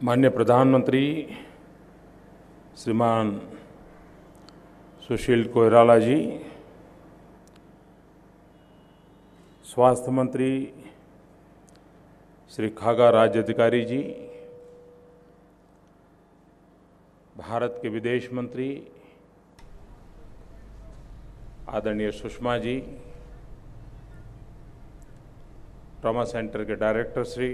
माननीय प्रधानमंत्री श्रीमान सुशील कोइराला जी, स्वास्थ्य मंत्री श्री खागा राज्याधिकारी जी, भारत के विदेश मंत्री आदरणीय सुषमा जी, ट्रॉमा सेंटर के डायरेक्टर श्री,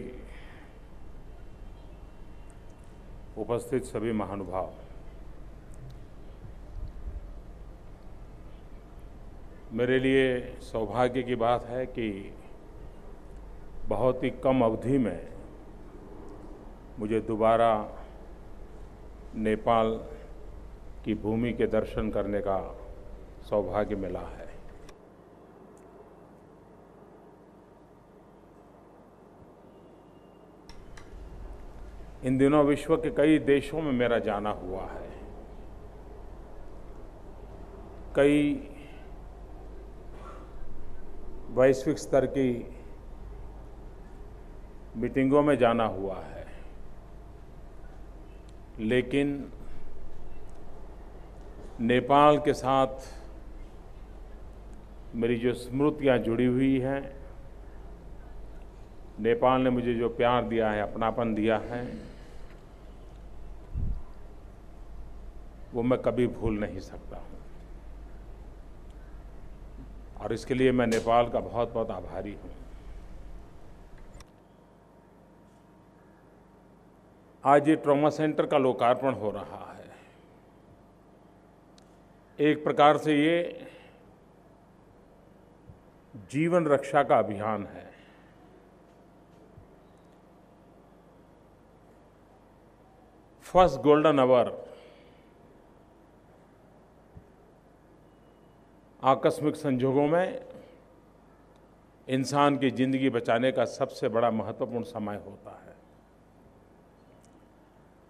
उपस्थित सभी महानुभाव, मेरे लिए सौभाग्य की बात है कि बहुत ही कम अवधि में मुझे दोबारा नेपाल की भूमि के दर्शन करने का सौभाग्य मिला है। इन दिनों विश्व के कई देशों में मेरा जाना हुआ है, कई वैश्विक स्तर की मीटिंगों में जाना हुआ है, लेकिन नेपाल के साथ मेरी जो स्मृतियां जुड़ी हुई हैं, नेपाल ने मुझे जो प्यार दिया है, अपनापन दिया है, वो मैं कभी भूल नहीं सकता हूं। और इसके लिए मैं नेपाल का बहुत बहुत आभारी हूं। आज ये ट्रॉमा सेंटर का लोकार्पण हो रहा है। एक प्रकार से ये जीवन रक्षा का अभियान है। फर्स्ट गोल्डन आवर आकस्मिक संजोगों में इंसान की जिंदगी बचाने का सबसे बड़ा महत्वपूर्ण समय होता है।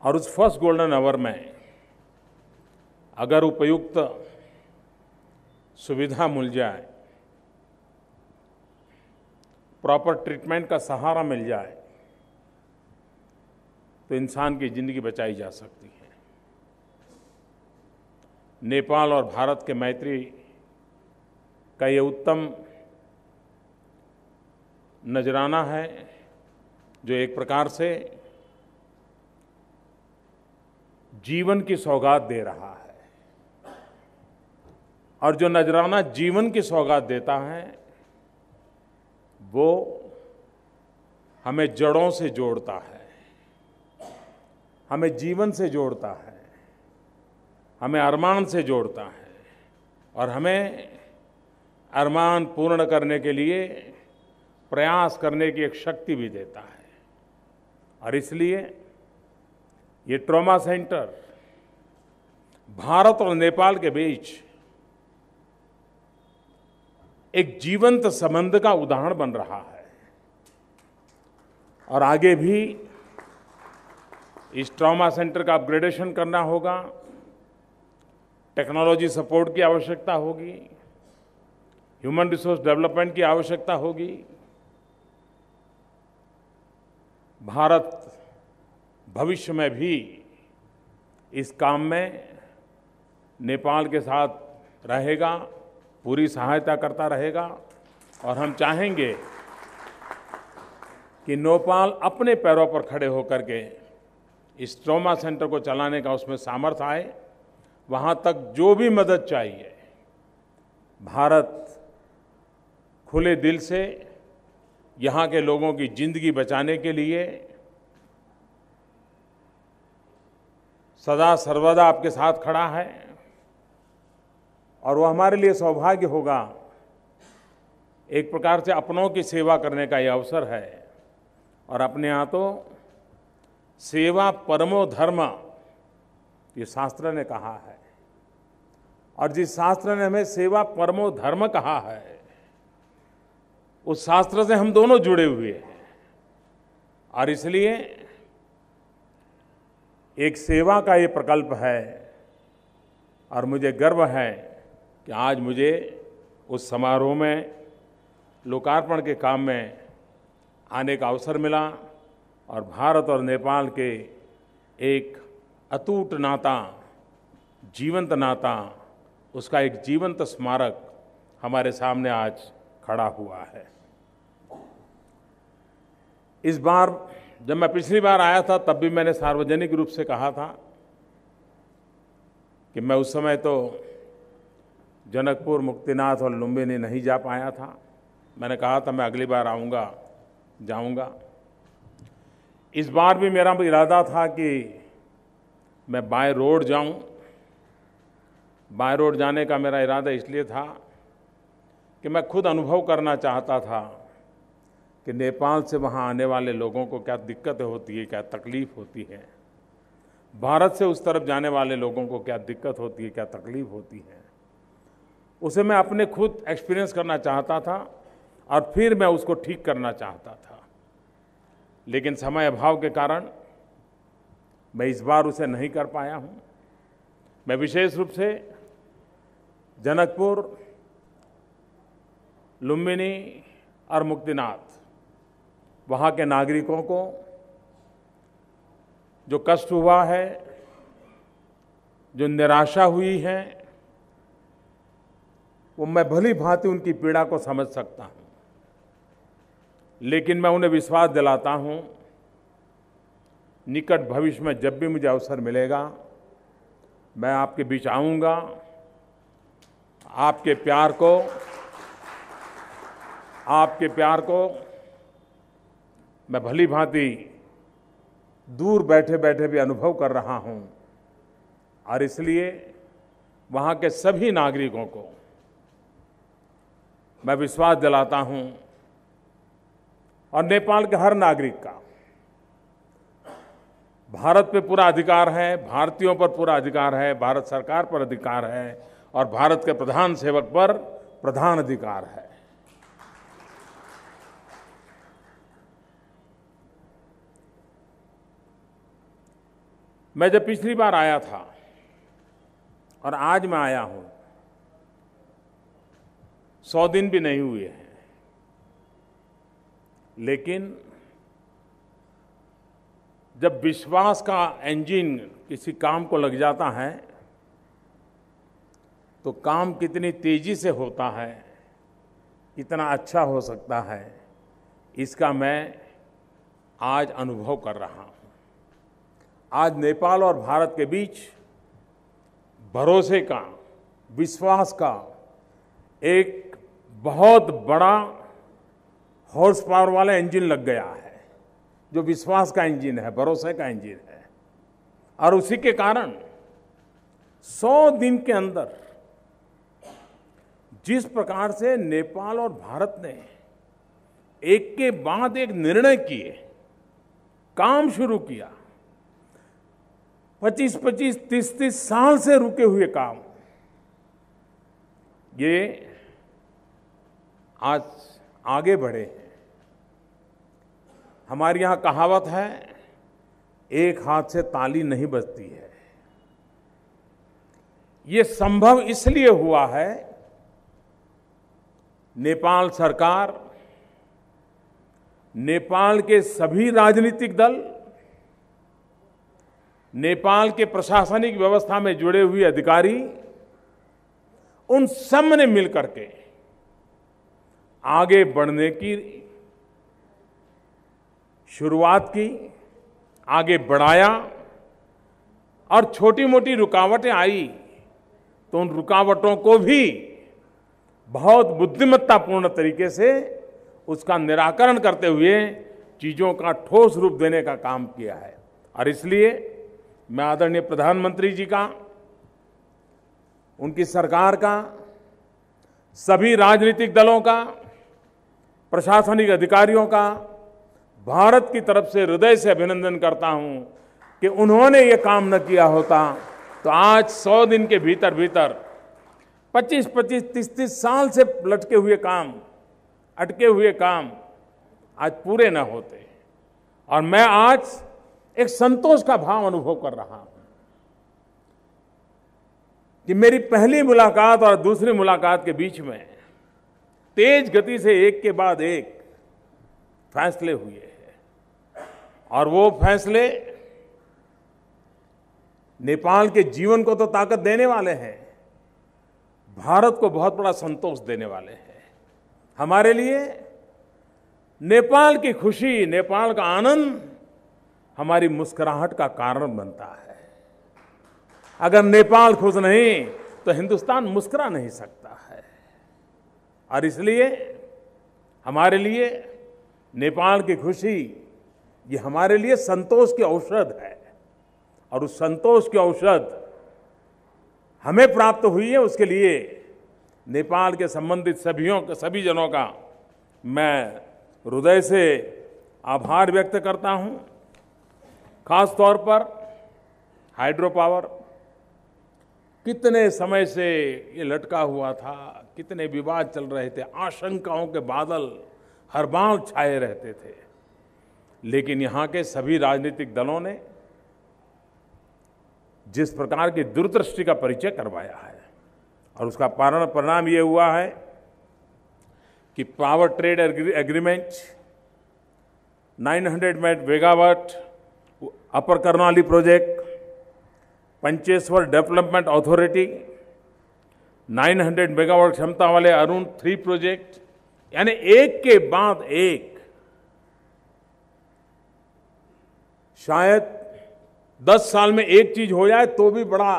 और उस फर्स्ट गोल्डन आवर में अगर उपयुक्त सुविधा मिल जाए, प्रॉपर ट्रीटमेंट का सहारा मिल जाए, तो इंसान की जिंदगी बचाई जा सकती है। नेपाल और भारत के मैत्री का ये उत्तम नजराना है, जो एक प्रकार से जीवन की सौगात दे रहा है। और जो नजराना जीवन की सौगात देता है, वो हमें जड़ों से जोड़ता है, हमें जीवन से जोड़ता है, हमें अरमान से जोड़ता है, और हमें अरमान पूर्ण करने के लिए प्रयास करने की एक शक्ति भी देता है। और इसलिए ये ट्रॉमा सेंटर भारत और नेपाल के बीच एक जीवंत संबंध का उदाहरण बन रहा है। और आगे भी इस ट्रॉमा सेंटर का अपग्रेडेशन करना होगा, टेक्नोलॉजी सपोर्ट की आवश्यकता होगी, ह्यूमन रिसोर्स डेवलपमेंट की आवश्यकता होगी। भारत भविष्य में भी इस काम में नेपाल के साथ रहेगा, पूरी सहायता करता रहेगा। और हम चाहेंगे कि नेपाल अपने पैरों पर खड़े होकर के इस ट्रॉमा सेंटर को चलाने का उसमें सामर्थ्य आए। वहाँ तक जो भी मदद चाहिए, भारत खुले दिल से यहाँ के लोगों की जिंदगी बचाने के लिए सदा सर्वदा आपके साथ खड़ा है। और वो हमारे लिए सौभाग्य होगा, एक प्रकार से अपनों की सेवा करने का ये अवसर है। और अपने यहाँ तो सेवा परमो धर्म, ये शास्त्र ने कहा है। और जिस शास्त्र ने हमें सेवा परमो धर्म कहा है, उस शास्त्र से हम दोनों जुड़े हुए हैं। और इसलिए एक सेवा का ये प्रकल्प है। और मुझे गर्व है कि आज मुझे उस समारोह में लोकार्पण के काम में आने का अवसर मिला और भारत और नेपाल के एक अटूट नाता, जीवंत नाता, उसका एक जीवंत स्मारक हमारे सामने आज खड़ा हुआ है। इस बार जब मैं पिछली बार आया था तब भी मैंने सार्वजनिक रूप से कहा था कि मैं उस समय तो जनकपुर, मुक्तिनाथ और लुम्बिनी नहीं जा पाया था। मैंने कहा था मैं अगली बार आऊँगा, जाऊँगा। इस बार भी मेरा इरादा था कि मैं बाय रोड जाऊँ। बाय रोड जाने का मेरा इरादा इसलिए था कि मैं खुद अनुभव करना चाहता था कि नेपाल से वहाँ आने वाले लोगों को क्या दिक्कतें होती है, क्या तकलीफ़ होती है। भारत से उस तरफ जाने वाले लोगों को क्या दिक्कत होती है, क्या तकलीफ़ होती है, उसे मैं अपने खुद एक्सपीरियंस करना चाहता था और फिर मैं उसको ठीक करना चाहता था। लेकिन समय अभाव के कारण मैं इस बार उसे नहीं कर पाया हूँ। मैं विशेष रूप से जनकपुर, लुम्बिनी और मुक्तिनाथ, वहाँ के नागरिकों को जो कष्ट हुआ है, जो निराशा हुई है, वो मैं भली भांति उनकी पीड़ा को समझ सकता हूँ। लेकिन मैं उन्हें विश्वास दिलाता हूँ, निकट भविष्य में जब भी मुझे अवसर मिलेगा मैं आपके बीच आऊँगा, आपके प्यार को मैं भली भांति दूर बैठे बैठे भी अनुभव कर रहा हूँ। और इसलिए वहाँ के सभी नागरिकों को मैं विश्वास दिलाता हूँ और नेपाल के हर नागरिक का भारत पे पूरा अधिकार है, भारतीयों पर पूरा अधिकार है, भारत सरकार पर अधिकार है और भारत के प्रधान सेवक पर प्रधान अधिकार है। मैं जब पिछली बार आया था और आज मैं आया हूं, 100 दिन भी नहीं हुए हैं, लेकिन जब विश्वास का इंजन किसी काम को लग जाता है तो काम कितनी तेजी से होता है, कितना अच्छा हो सकता है, इसका मैं आज अनुभव कर रहा हूं। आज नेपाल और भारत के बीच भरोसे का, विश्वास का एक बहुत बड़ा हॉर्स पावर वाला इंजन लग गया है, जो विश्वास का इंजन है, भरोसे का इंजन है। और उसी के कारण 100 दिन के अंदर जिस प्रकार से नेपाल और भारत ने एक के बाद एक निर्णय किए, काम शुरू किया, 25-25, 30-30 साल से रुके हुए काम, ये आज आगे बढ़े हैं। हमारे यहाँ कहावत है, एक हाथ से ताली नहीं बजती है। ये संभव इसलिए हुआ है, नेपाल सरकार, नेपाल के सभी राजनीतिक दल, नेपाल के प्रशासनिक व्यवस्था में जुड़े हुए अधिकारी, उन सब ने मिलकर के आगे बढ़ने की शुरुआत की, आगे बढ़ाया और छोटी मोटी रुकावटें आई तो उन रुकावटों को भी बहुत बुद्धिमत्तापूर्ण तरीके से उसका निराकरण करते हुए चीजों का ठोस रूप देने का काम किया है। और इसलिए मैं आदरणीय प्रधानमंत्री जी का, उनकी सरकार का, सभी राजनीतिक दलों का, प्रशासनिक अधिकारियों का भारत की तरफ से हृदय से अभिनंदन करता हूं कि उन्होंने ये काम न किया होता तो आज 100 दिन के भीतर भीतर 25-25, 30-30 साल से लटके हुए काम, अटके हुए काम आज पूरे न होते। और मैं आज एक संतोष का भाव अनुभव कर रहा हूं कि मेरी पहली मुलाकात और दूसरी मुलाकात के बीच में तेज गति से एक के बाद एक फैसले हुए हैं और वो फैसले नेपाल के जीवन को तो ताकत देने वाले हैं, भारत को बहुत बड़ा संतोष देने वाले हैं। हमारे लिए नेपाल की खुशी, नेपाल का आनंद हमारी मुस्कुराहट का कारण बनता है। अगर नेपाल खुश नहीं तो हिंदुस्तान मुस्कुरा नहीं सकता है। और इसलिए हमारे लिए नेपाल की खुशी ये हमारे लिए संतोष की औषध है, और उस संतोष की औषध हमें प्राप्त हुई है। उसके लिए नेपाल के संबंधित सभी जनों का मैं हृदय से आभार व्यक्त करता हूं। खास तौर पर हाइड्रो पावर, कितने समय से ये लटका हुआ था, कितने विवाद चल रहे थे, आशंकाओं के बादल हर बार छाए रहते थे, लेकिन यहाँ के सभी राजनीतिक दलों ने जिस प्रकार की दूरदृष्टि का परिचय करवाया है, और उसका परिणाम ये हुआ है कि power trade agreement 900 megawatt upper Karnali project, Pancheshwar development authority, 900 megawatt क्षमता वाले अरुण 3 प्रोजेक्ट, यानी एक के बाद एक, शायद 10 साल में एक चीज हो जाए तो भी बड़ा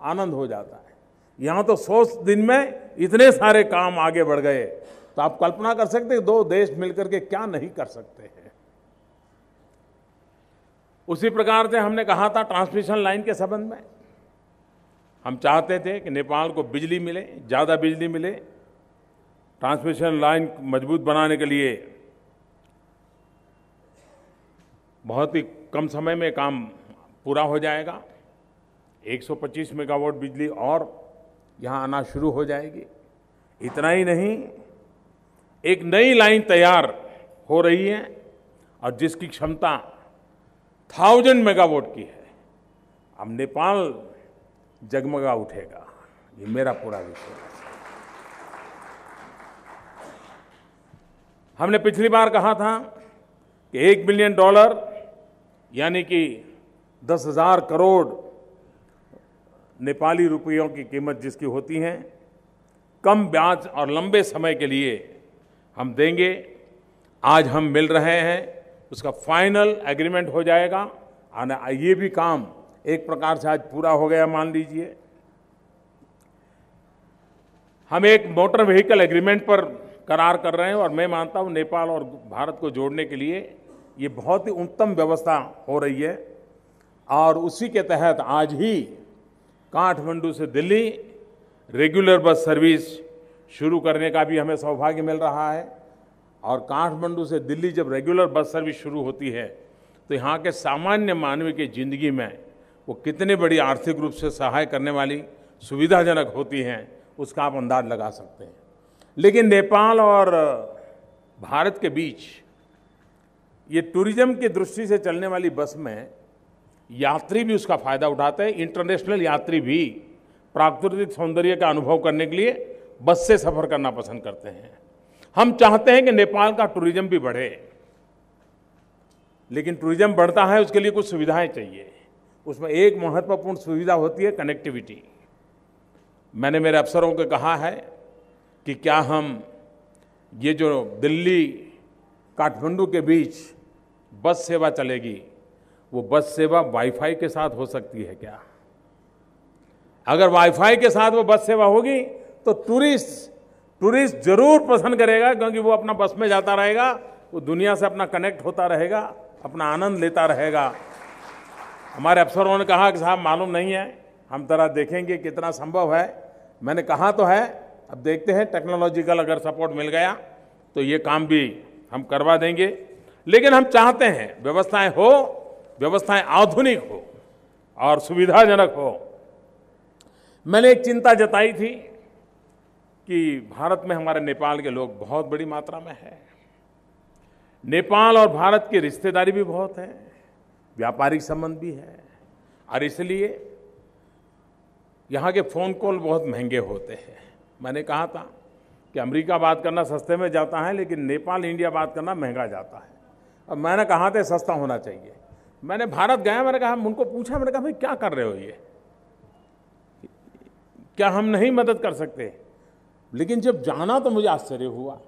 आनंद हो जाता है। यहां तो 100 दिन में इतने सारे काम आगे बढ़ गए, तो आप कल्पना कर सकते हैं 2 देश मिलकर के क्या नहीं कर सकते हैं। उसी प्रकार से हमने कहा था ट्रांसमिशन लाइन के संबंध में, हम चाहते थे कि नेपाल को बिजली मिले, ज्यादा बिजली मिले। ट्रांसमिशन लाइन मजबूत बनाने के लिए बहुत ही कम समय में काम पूरा हो जाएगा। 125 मेगावाट बिजली और यहां आना शुरू हो जाएगी। इतना ही नहीं, एक नई लाइन तैयार हो रही है और जिसकी क्षमता 1000 मेगावाट की है। अब नेपाल जगमगा उठेगा, ये मेरा पूरा विश्वास है। हमने पिछली बार कहा था कि $1 बिलियन यानी कि 10,000 करोड़ नेपाली रुपयों की कीमत जिसकी होती है, कम ब्याज और लंबे समय के लिए हम देंगे। आज हम मिल रहे हैं, उसका फाइनल एग्रीमेंट हो जाएगा और ये भी काम एक प्रकार से आज पूरा हो गया मान लीजिए। हम एक मोटर व्हीकल एग्रीमेंट पर करार कर रहे हैं और मैं मानता हूं नेपाल और भारत को जोड़ने के लिए ये बहुत ही उत्तम व्यवस्था हो रही है। और उसी के तहत आज ही काठमांडू से दिल्ली रेगुलर बस सर्विस शुरू करने का भी हमें सौभाग्य मिल रहा है। और काठमांडू से दिल्ली जब रेगुलर बस सर्विस शुरू होती है तो यहाँ के सामान्य मानव की जिंदगी में वो कितने बड़ी आर्थिक रूप से सहाय करने वाली, सुविधाजनक होती हैं, उसका आप अंदाज लगा सकते हैं। लेकिन नेपाल और भारत के बीच ये टूरिज्म की दृष्टि से चलने वाली बस में यात्री भी उसका फायदा उठाते हैं। इंटरनेशनल यात्री भी प्राकृतिक सौंदर्य का अनुभव करने के लिए बस से सफर करना पसंद करते हैं। हम चाहते हैं कि नेपाल का टूरिज्म भी बढ़े, लेकिन टूरिज्म बढ़ता है उसके लिए कुछ सुविधाएं चाहिए। उसमें एक महत्वपूर्ण सुविधा होती है कनेक्टिविटी। मैंने मेरे अफसरों को कहा है कि क्या हम ये जो दिल्ली काठमांडू के बीच बस सेवा चलेगी, वो बस सेवा वाईफाई के साथ हो सकती है क्या? अगर वाईफाई के साथ वो बस सेवा होगी तो टूरिस्ट जरूर पसंद करेगा, क्योंकि वो अपना बस में जाता रहेगा, वो दुनिया से अपना कनेक्ट होता रहेगा, अपना आनंद लेता रहेगा। हमारे अफसरों ने कहा कि साहब मालूम नहीं है, हम जरा देखेंगे कितना संभव है। मैंने कहा तो है, अब देखते हैं टेक्नोलॉजिकल अगर सपोर्ट मिल गया तो ये काम भी हम करवा देंगे। लेकिन हम चाहते हैं व्यवस्थाएं आधुनिक हो और सुविधाजनक हो। मैंने एक चिंता जताई थी कि भारत में हमारे नेपाल के लोग बहुत बड़ी मात्रा में हैं। नेपाल और भारत की रिश्तेदारी भी बहुत है, व्यापारिक संबंध भी है, और इसलिए यहाँ के फ़ोन कॉल बहुत महंगे होते हैं। मैंने कहा था कि अमेरिका बात करना सस्ते में जाता है, लेकिन नेपाल इंडिया बात करना महंगा जाता है। अब मैंने कहा था सस्ता होना चाहिए, मैंने भारत गया, मैंने कहा, उनको पूछा, मैंने कहा भाई क्या कर रहे हो ये, क्या हम नहीं मदद कर सकते? लेकिन जब जाना तो मुझे आश्चर्य हुआ।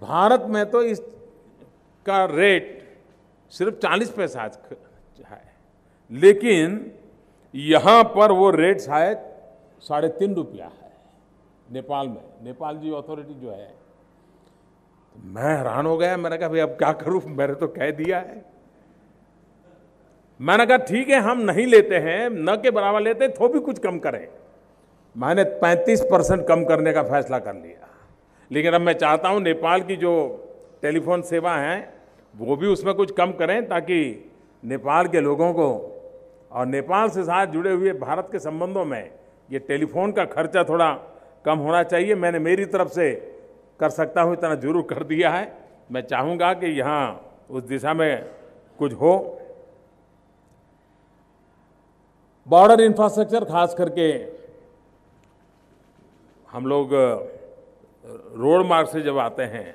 भारत में तो इसका रेट सिर्फ 40 पैसा है, लेकिन यहां पर वो रेट शायद 3.5 रुपया है नेपाल में, नेपाल जी अथॉरिटी जो है। तो मैं हैरान हो गया, मैंने कहा भाई अब क्या करूं, मैंने तो कह दिया है। मैंने कहा ठीक है, हम नहीं लेते हैं, न के बराबर लेते, तो भी कुछ कम करें। मैंने 35% कम करने का फैसला कर लिया। लेकिन अब मैं चाहता हूं नेपाल की जो टेलीफोन सेवा है वो भी उसमें कुछ कम करें, ताकि नेपाल के लोगों को और नेपाल से साथ जुड़े हुए भारत के संबंधों में ये टेलीफोन का खर्चा थोड़ा कम होना चाहिए। मैंने मेरी तरफ से कर सकता हूं इतना जरूर कर दिया है। मैं चाहूँगा कि यहाँ उस दिशा में कुछ हो। बॉर्डर इंफ्रास्ट्रक्चर, खास करके हम लोग रोड मार्ग से जब आते हैं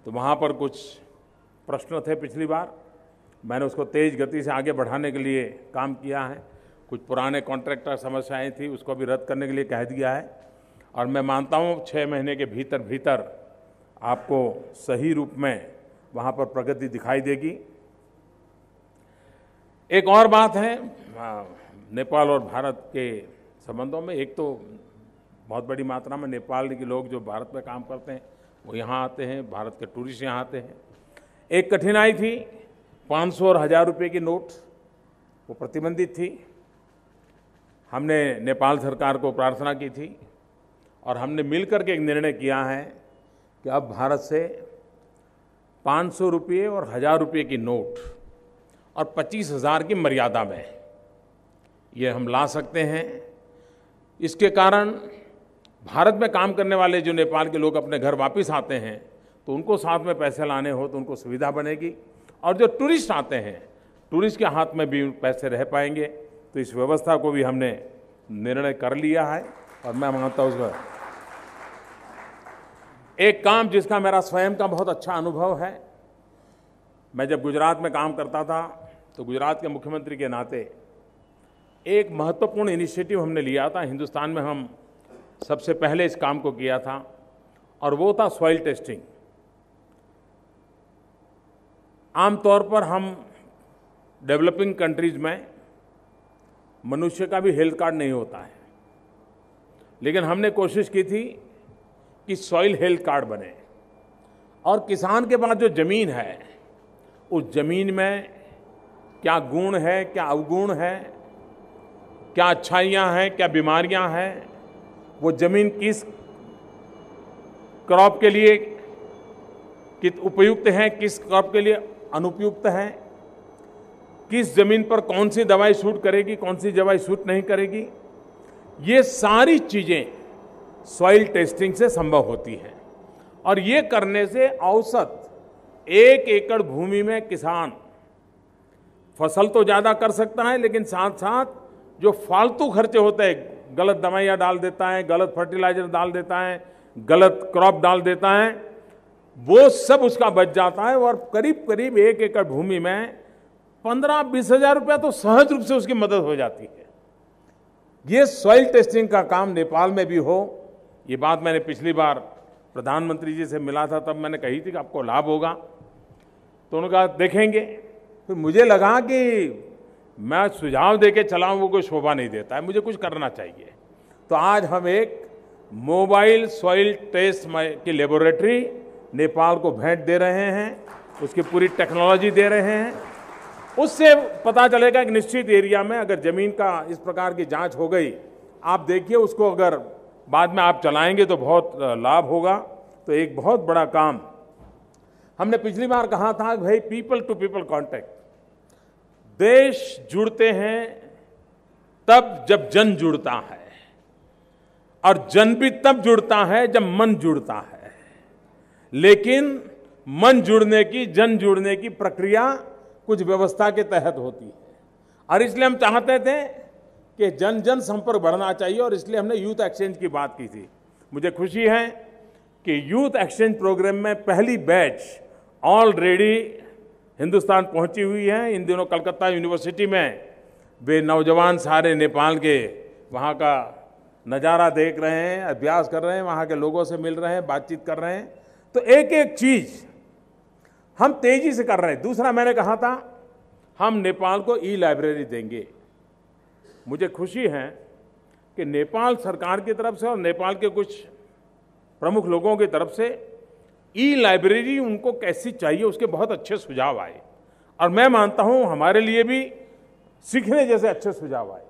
तो वहाँ पर कुछ प्रश्न थे पिछली बार, मैंने उसको तेज गति से आगे बढ़ाने के लिए काम किया है। कुछ पुराने कॉन्ट्रैक्टर समस्याएं थी, उसको भी रद्द करने के लिए कह दिया है, और मैं मानता हूँ 6 महीने के भीतर भीतर आपको सही रूप में वहाँ पर प्रगति दिखाई देगी। एक और बात है नेपाल और भारत के संबंधों में, एक तो बहुत बड़ी मात्रा में नेपाल के लोग जो भारत में काम करते हैं वो यहाँ आते हैं, भारत के टूरिस्ट यहाँ आते हैं। एक कठिनाई थी, 500 और 1000 रुपये की नोट वो प्रतिबंधित थी। हमने नेपाल सरकार को प्रार्थना की थी और हमने मिलकर के एक निर्णय किया है कि अब भारत से 500 रुपये और 1000 रुपये की नोट और 25,000 की मर्यादा में ये हम ला सकते हैं। इसके कारण भारत में काम करने वाले जो नेपाल के लोग अपने घर वापस आते हैं तो उनको साथ में पैसे लाने हो तो उनको सुविधा बनेगी, और जो टूरिस्ट आते हैं टूरिस्ट के हाथ में भी पैसे रह पाएंगे। तो इस व्यवस्था को भी हमने निर्णय कर लिया है, और मैं मानता हूँ उसका एक काम जिसका मेरा स्वयं का बहुत अच्छा अनुभव है। मैं जब गुजरात में काम करता था तो गुजरात के मुख्यमंत्री के नाते एक महत्वपूर्ण इनिशिएटिव हमने लिया था। हिंदुस्तान में हम सबसे पहले इस काम को किया था, और वो था सॉइल टेस्टिंग। आमतौर पर हम डेवलपिंग कंट्रीज में मनुष्य का भी हेल्थ कार्ड नहीं होता है, लेकिन हमने कोशिश की थी कि सॉइल हेल्थ कार्ड बने, और किसान के पास जो ज़मीन है उस ज़मीन में क्या गुण है, क्या अवगुण है, क्या अच्छाइयाँ हैं, क्या बीमारियाँ हैं, वो ज़मीन किस क्रॉप के लिए कित उपयुक्त है, किस क्रॉप के लिए अनुपयुक्त है, किस ज़मीन पर कौन सी दवाई सूट करेगी, कौन सी दवाई सूट नहीं करेगी, ये सारी चीज़ें सॉइल टेस्टिंग से संभव होती हैं। और ये करने से औसत 1 एकड़ भूमि में किसान फसल तो ज़्यादा कर सकता है, लेकिन साथ साथ जो फालतू खर्चे होते हैं, गलत दवाइयाँ डाल देता है, गलत फर्टिलाइजर डाल देता है, गलत क्रॉप डाल देता है, वो सब उसका बच जाता है। और करीब करीब 1 एकड़ भूमि में 15-20 हज़ार रुपया तो सहज रूप से उसकी मदद हो जाती है। ये सॉइल टेस्टिंग का काम नेपाल में भी हो, ये बात मैंने पिछली बार प्रधानमंत्री जी से मिला था, तब मैंने कही थी कि आपको लाभ होगा, तो उन्होंने कहा देखेंगे। फिर मुझे लगा कि मैं सुझाव देके चलाऊं वो कोई शोभा नहीं देता है, मुझे कुछ करना चाहिए। तो आज हम एक मोबाइल सॉइल टेस्ट की लेबोरेटरी नेपाल को भेंट दे रहे हैं, उसकी पूरी टेक्नोलॉजी दे रहे हैं। उससे पता चलेगा कि निश्चित एरिया में अगर ज़मीन का इस प्रकार की जांच हो गई, आप देखिए उसको अगर बाद में आप चलाएंगे तो बहुत लाभ होगा। तो एक बहुत बड़ा काम हमने पिछली बार कहा था, भाई पीपल टू पीपल कांटेक्ट। देश जुड़ते हैं तब जब जन जुड़ता है, और जन भी तब जुड़ता है जब मन जुड़ता है। लेकिन मन जुड़ने की, जन जुड़ने की प्रक्रिया कुछ व्यवस्था के तहत होती है, और इसलिए हम चाहते थे कि जन जन संपर्क बढ़ना चाहिए, और इसलिए हमने यूथ एक्सचेंज की बात की थी। मुझे खुशी है कि यूथ एक्सचेंज प्रोग्राम में पहली बैच ऑलरेडी हिंदुस्तान पहुंची हुई हैं। इन दिनों कलकत्ता यूनिवर्सिटी में वे नौजवान सारे नेपाल के वहाँ का नज़ारा देख रहे हैं, अभ्यास कर रहे हैं, वहाँ के लोगों से मिल रहे हैं, बातचीत कर रहे हैं। तो एक एक चीज़ हम तेजी से कर रहे हैं। दूसरा, मैंने कहा था हम नेपाल को ई लाइब्रेरी देंगे। मुझे खुशी है कि नेपाल सरकार की तरफ से और नेपाल के कुछ प्रमुख लोगों की तरफ से ई लाइब्रेरी उनको कैसी चाहिए उसके बहुत अच्छे सुझाव आए, और मैं मानता हूं हमारे लिए भी सीखने जैसे अच्छे सुझाव आए।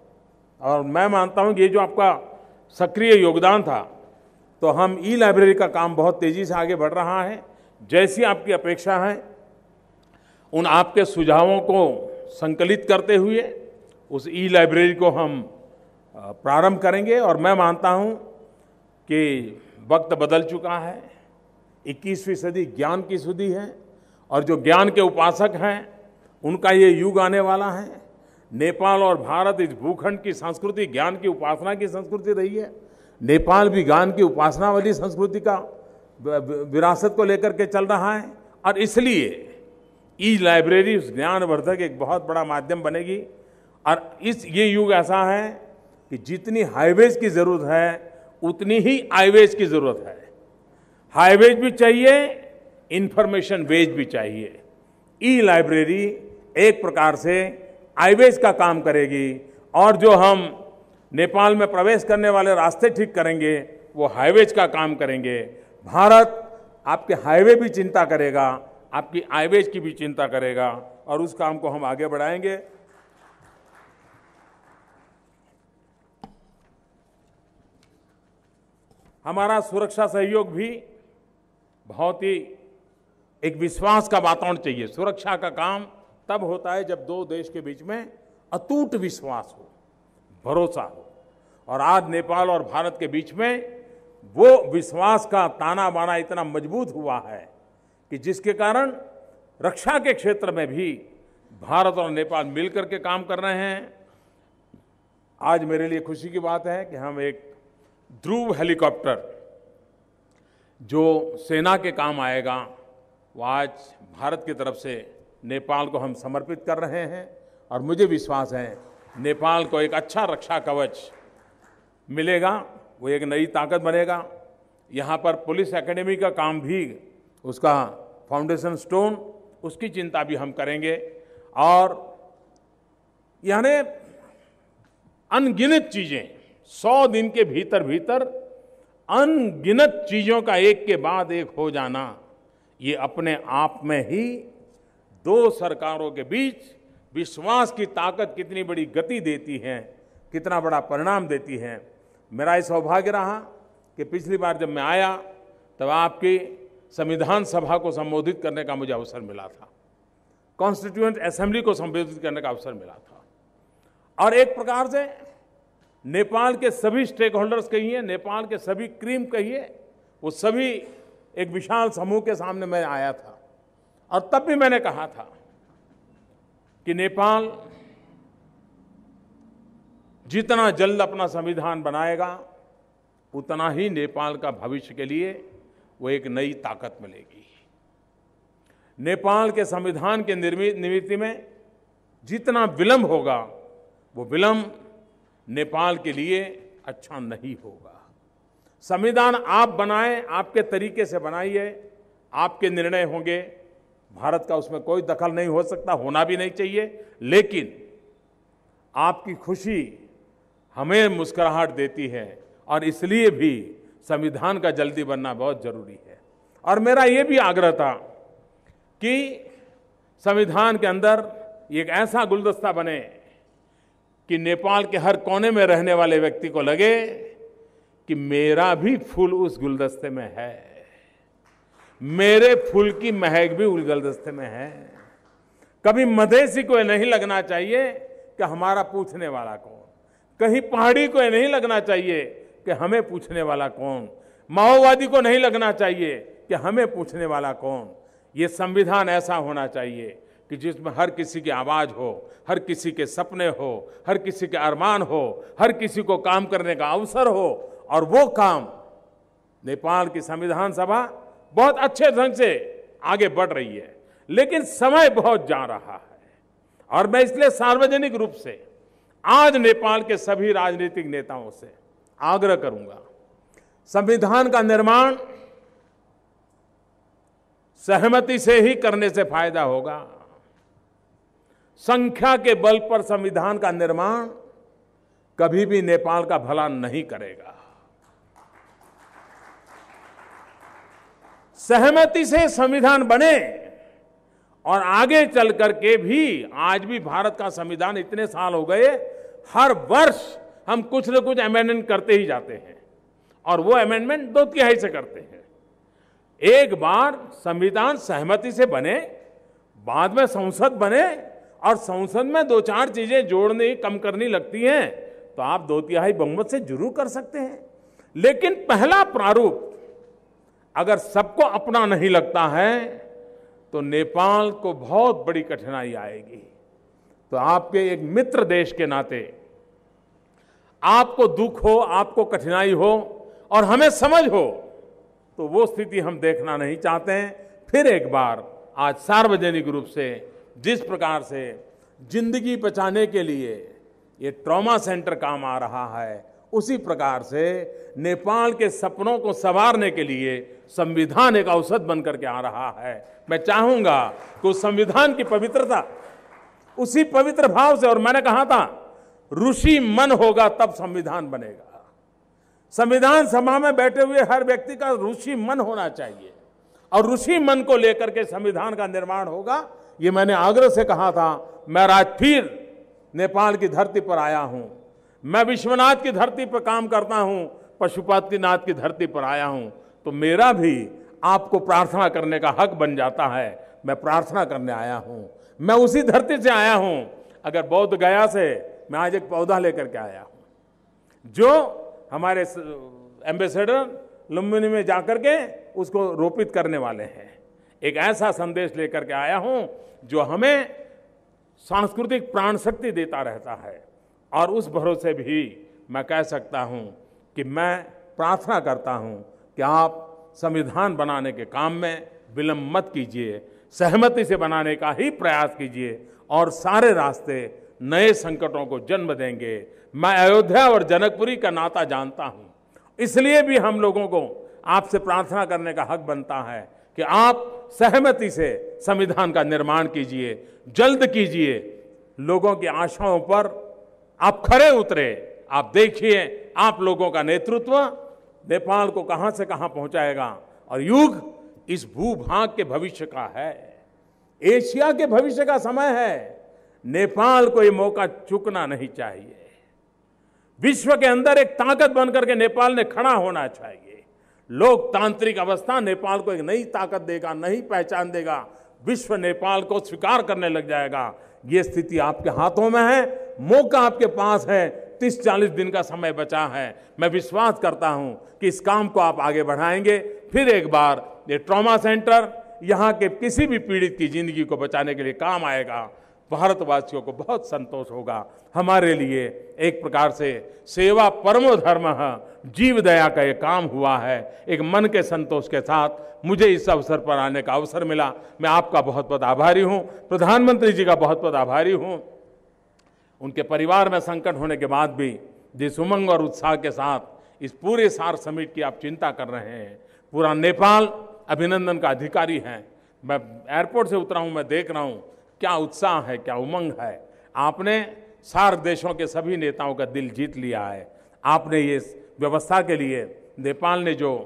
और मैं मानता हूं कि ये जो आपका सक्रिय योगदान था, तो हम ई लाइब्रेरी का काम बहुत तेजी से आगे बढ़ रहा है। जैसी आपकी अपेक्षा है, उन आपके सुझावों को संकलित करते हुए उस ई लाइब्रेरी को हम प्रारंभ करेंगे। और मैं मानता हूं कि वक्त बदल चुका है, 21वीं सदी ज्ञान की सदी है, और जो ज्ञान के उपासक हैं उनका ये युग आने वाला है। नेपाल और भारत इस भूखंड की संस्कृति ज्ञान की उपासना की संस्कृति रही है। नेपाल भी ज्ञान की उपासना वाली संस्कृति का विरासत को लेकर के चल रहा है, और इसलिए ई लाइब्रेरी उस ज्ञानवर्धक एक बहुत बड़ा माध्यम बनेगी। और ये युग ऐसा है कि जितनी हाईवेज की जरूरत है उतनी ही आईवेज की जरूरत है। हाईवेज भी चाहिए, इंफॉर्मेशन वेज भी चाहिए। ई लाइब्रेरी एक प्रकार से हाईवेज का काम करेगी, और जो हम नेपाल में प्रवेश करने वाले रास्ते ठीक करेंगे वो हाईवेज का काम करेंगे। भारत आपके हाईवे भी चिंता करेगा, आपकी हाईवेज की भी चिंता करेगा, और उस काम को हम आगे बढ़ाएंगे। हमारा सुरक्षा सहयोग भी बहुत ही एक विश्वास का वातावरण चाहिए। सुरक्षा का काम तब होता है जब दो देश के बीच में अटूट विश्वास हो, भरोसा हो। और आज नेपाल और भारत के बीच में वो विश्वास का ताना बाना इतना मजबूत हुआ है कि जिसके कारण रक्षा के क्षेत्र में भी भारत और नेपाल मिलकर के काम कर रहे हैं। आज मेरे लिए खुशी की बात है कि हम एक ध्रुव हेलीकॉप्टर जो सेना के काम आएगा, वो आज भारत की तरफ से नेपाल को हम समर्पित कर रहे हैं। और मुझे विश्वास है नेपाल को एक अच्छा रक्षा कवच मिलेगा, वो एक नई ताकत बनेगा। यहाँ पर पुलिस एकेडमी का काम भी, उसका फाउंडेशन स्टोन, उसकी चिंता भी हम करेंगे। और यानी अनगिनत चीजें 100 दिन के भीतर भीतर अनगिनत चीजों का एक के बाद एक हो जाना, ये अपने आप में ही दो सरकारों के बीच विश्वास की ताकत कितनी बड़ी गति देती है, कितना बड़ा परिणाम देती है। मेरा ये सौभाग्य रहा कि पिछली बार जब मैं आया तब आपकी संविधान सभा को संबोधित करने का मुझे अवसर मिला था, कॉन्स्टिट्यूएंट असेंबली को संबोधित करने का अवसर मिला था। और एक प्रकार से नेपाल के सभी स्टेक होल्डर्स कहिए, नेपाल के सभी क्रीम कहिए, वो सभी एक विशाल समूह के सामने मैं आया था। और तब भी मैंने कहा था कि नेपाल जितना जल्द अपना संविधान बनाएगा उतना ही नेपाल का भविष्य के लिए वो एक नई ताकत मिलेगी। नेपाल के संविधान के निर्मित में जितना विलंब होगा वो विलंब नेपाल के लिए अच्छा नहीं होगा। संविधान आप बनाएं, आपके तरीके से बनाइए, आपके निर्णय होंगे, भारत का उसमें कोई दखल नहीं हो सकता, होना भी नहीं चाहिए। लेकिन आपकी खुशी हमें मुस्कुराहट देती है, और इसलिए भी संविधान का जल्दी बनना बहुत जरूरी है। और मेरा ये भी आग्रह था कि संविधान के अंदर एक ऐसा गुलदस्ता बने कि नेपाल के हर कोने में रहने वाले व्यक्ति को लगे कि मेरा भी फूल उस गुलदस्ते में है, मेरे फूल की महक भी उस गुलदस्ते में है। कभी मधेसी को नहीं लगना चाहिए कि हमारा पूछने वाला कौन, कहीं पहाड़ी को नहीं लगना चाहिए कि हमें पूछने वाला कौन, माओवादी को नहीं लगना चाहिए कि हमें पूछने वाला कौन। ये संविधान ऐसा होना चाहिए कि जिसमें हर किसी की आवाज हो, हर किसी के सपने हो, हर किसी के अरमान हो, हर किसी को काम करने का अवसर हो। और वो काम नेपाल की संविधान सभा बहुत अच्छे ढंग से आगे बढ़ रही है। लेकिन समय बहुत जा रहा है और मैं इसलिए सार्वजनिक रूप से आज नेपाल के सभी राजनीतिक नेताओं से आग्रह करूंगा, संविधान का निर्माण सहमति से ही करने से फायदा होगा। संख्या के बल पर संविधान का निर्माण कभी भी नेपाल का भला नहीं करेगा। सहमति से संविधान बने और आगे चल करके भी, आज भी भारत का संविधान इतने साल हो गए, हर वर्ष हम कुछ न कुछ अमेंडमेंट करते ही जाते हैं और वो अमेंडमेंट 2/3 से करते हैं। एक बार संविधान सहमति से बने, बाद में संसद बने और संसद में 2-4 चीजें जोड़ने कम करनी लगती हैं तो आप 2/3 बहुमत से जरूर कर सकते हैं। लेकिन पहला प्रारूप अगर सबको अपना नहीं लगता है तो नेपाल को बहुत बड़ी कठिनाई आएगी। तो आपके एक मित्र देश के नाते आपको दुख हो, आपको कठिनाई हो और हमें समझ हो, तो वो स्थिति हम देखना नहीं चाहते हैं। फिर एक बार आज सार्वजनिक रूप से जिस प्रकार से जिंदगी बचाने के लिए ये ट्रॉमा सेंटर काम आ रहा है, उसी प्रकार से नेपाल के सपनों को संवारने के लिए संविधान एक औसत बनकर के आ रहा है। मैं चाहूंगा कि उस संविधान की पवित्रता, उसी पवित्र भाव से, और मैंने कहा था ऋषि मन होगा तब संविधान बनेगा। संविधान सभा में बैठे हुए हर व्यक्ति का ऋषि मन होना चाहिए और ऋषि मन को लेकर के संविधान का निर्माण होगा। ये मैंने आग्रह से कहा था। मैं आज फिर नेपाल की धरती पर आया हूं। मैं विश्वनाथ की धरती पर काम करता हूं, पशुपतिनाथ की धरती पर आया हूं, तो मेरा भी आपको प्रार्थना करने का हक बन जाता है। मैं प्रार्थना करने आया हूं, मैं उसी धरती से आया हूं। अगर बौद्ध गया से मैं आज एक पौधा लेकर के आया हूं, जो हमारे एम्बेसडर लुम्बिनी में जाकर के उसको रोपित करने वाले हैं। एक ऐसा संदेश लेकर के आया हूं जो हमें सांस्कृतिक प्राण शक्ति देता रहता है। और उस भरोसे भी मैं कह सकता हूं कि मैं प्रार्थना करता हूं कि आप संविधान बनाने के काम में विलंब मत कीजिए, सहमति से बनाने का ही प्रयास कीजिए और सारे रास्ते नए संकटों को जन्म देंगे। मैं अयोध्या और जनकपुरी का नाता जानता हूं, इसलिए भी हम लोगों को आपसे प्रार्थना करने का हक बनता है कि आप सहमति से संविधान का निर्माण कीजिए, जल्द कीजिए। लोगों की आशाओं पर आप खरे उतरे। आप देखिए आप लोगों का नेतृत्व नेपाल को कहां से कहां पहुंचाएगा और युग इस भूभाग के भविष्य का है, एशिया के भविष्य का समय है। नेपाल को ये मौका चूकना नहीं चाहिए। विश्व के अंदर एक ताकत बनकर के नेपाल ने खड़ा होना चाहिए। लोकतांत्रिक अवस्था नेपाल को एक नई ताकत देगा, नई पहचान देगा। विश्व नेपाल को स्वीकार करने लग जाएगा। ये स्थिति आपके हाथों में है, मौका आपके पास है। 30-40 दिन का समय बचा है। मैं विश्वास करता हूं कि इस काम को आप आगे बढ़ाएंगे। फिर एक बार ये ट्रॉमा सेंटर यहां के किसी भी पीड़ित की जिंदगी को बचाने के लिए काम आएगा। भारतवासियों को बहुत संतोष होगा। हमारे लिए एक प्रकार से सेवा परमो धर्मः, जीव दया का ये काम हुआ है। एक मन के संतोष के साथ मुझे इस अवसर पर आने का अवसर मिला। मैं आपका बहुत बहुत आभारी हूं, प्रधानमंत्री जी का बहुत बहुत आभारी हूं। उनके परिवार में संकट होने के बाद भी जिस उमंग और उत्साह के साथ इस पूरे सार समिट की आप चिंता कर रहे हैं, पूरा नेपाल अभिनंदन का अधिकारी है। मैं एयरपोर्ट से उतरा हूं, मैं देख रहा हूं क्या उत्साह है, क्या उमंग है। आपने सार्क देशों के सभी नेताओं का दिल जीत लिया है। आपने ये व्यवस्था के लिए नेपाल ने जो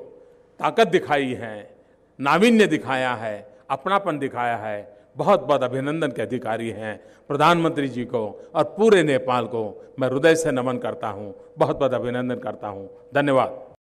ताकत दिखाई है, नावीन्य दिखाया है, अपनापन दिखाया है, बहुत बहुत अभिनंदन के अधिकारी हैं। प्रधानमंत्री जी को और पूरे नेपाल को मैं हृदय से नमन करता हूं, बहुत बहुत अभिनंदन करता हूं। धन्यवाद।